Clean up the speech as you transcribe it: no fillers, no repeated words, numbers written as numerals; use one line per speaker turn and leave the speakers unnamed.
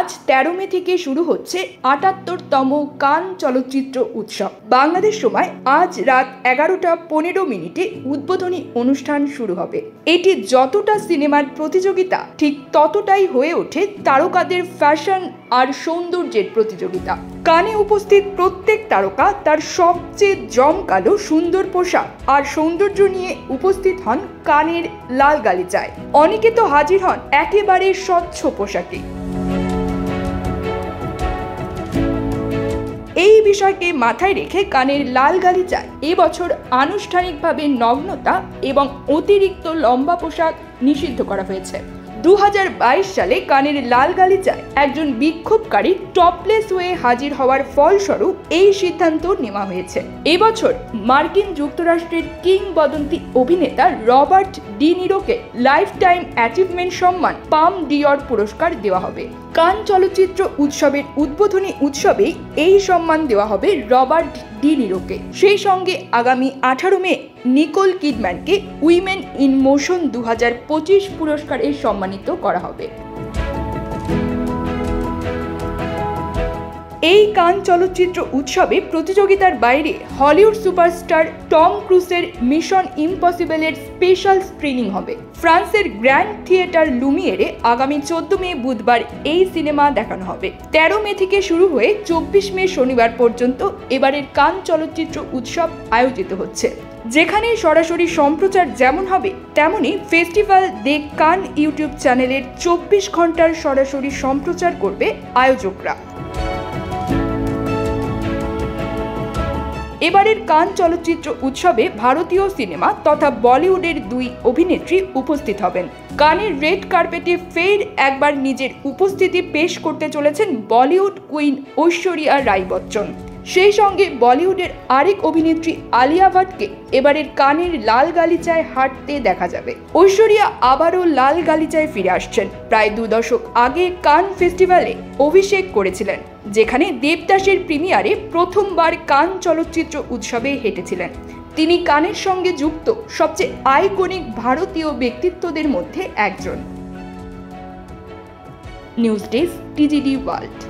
আজ 13 মে থেকে শুরু হচ্ছে ৭৮তম কান চলচ্চিত্র উৎসব। বাংলাদেশ সময় আজ রাত 11:15 উদ্বোধনী অনুষ্ঠান শুরু হবে। এটি যতটা সিনেমার প্রতিযোগিতা ঠিক ততটাই হয়ে ওঠে তারকাদের ফ্যাশন আর সৌন্দর্যের প্রতিযোগিতা। কানে উপস্থিত প্রত্যেক তারকা তার সবচেয়ে জমকালো সুন্দর পোশাক আর সৌন্দর্য নিয়ে উপস্থিত হন কানের লাল গালিচায়। অনেকে তো হাজির হন একেবারে স্বচ্ছ পোশাকে। এই বিষয়কে মাথায় রেখে কানের লাল গালিচায় এবছর আনুষ্ঠানিকভাবে নগ্নতা এবং অতিরিক্ত লম্বা পোশাক নিষিদ্ধ করা হয়েছে। 2022 সালে কানের লাল গালিচায় একজন বিক্ষোভকারী টপলেস হয়ে হাজির হওয়ার ফলস্বরূপ এই সিদ্ধান্ত নেওয়া হয়েছে। এবছর মার্কিন যুক্তরাষ্ট্রের কিংবদন্তি অভিনেতা রবার্ট ডি নিরোকে লাইফ টাইম অ্যাচিভমেন্ট সম্মান পাম ডিওর পুরস্কার দেওয়া হবে। কান চলচ্চিত্র উৎসবের উদ্বোধনী উৎসবেই এই সম্মান দেওয়া হবে রবার্ট ডি নিরোকে। সেই সঙ্গে আগামী 18 মে নিকোল কিডম্যানকে উইমেন ইন মোশন 2025 পুরস্কারে সম্মানিত করা হবে। এই কান চলচ্চিত্র উৎসবে প্রতিযোগিতার বাইরে হলিউড সুপারস্টার টম ক্রুজের মিশন ইম্পসিবলের স্পেশাল স্ক্রিনিং হবে। ফ্রান্সের গ্র্যান্ড থিয়েটার লুমিয়েরে আগামী 14 মে বুধবার এই সিনেমা দেখানো হবে। 13 মে থেকে শুরু হয়ে 24 মে শনিবার পর্যন্ত এবারের কান চলচ্চিত্র উৎসব আয়োজিত হচ্ছে, যেখানে সরাসরি সম্প্রচার যেমন হবে তেমনি ফেস্টিভ্যাল দে কান ইউটিউব চ্যানেলের 24 ঘন্টার সরাসরি সম্প্রচার করবে আয়োজকরা। এবারের কান চলচ্চিত্র উৎসবে ভারতীয় সিনেমা তথা বলিউডের 2 অভিনেত্রী উপস্থিত হবেন। কানের রেড কার্পেটে ফের একবার নিজের উপস্থিতি পেশ করতে চলেছেন বলিউড কুইন ঐশ্বরিয়া রাই বচ্চন। সেই সঙ্গে বলিউডের আরেক অভিনেত্রী আলিয়া ভাটকে এবারের কানের লাল গালিচায় হাঁটতে দেখা যাবে। ঐশ্বরিয়া আবারও লাল গালিচায় ফিরে আসছেন। প্রায় 2 দশক আগে কান ফেস্টিভ্যালে অভিষেক করেছিলেন, যেখানে দেবদাসের প্রিমিয়ারে প্রথমবার কান চলচ্চিত্র উৎসবে হেঁটেছিলেন। তিনি কানের সঙ্গে যুক্ত সবচেয়ে আইকনিক ভারতীয় ব্যক্তিত্বদের মধ্যে একজন। News desk, TGD world.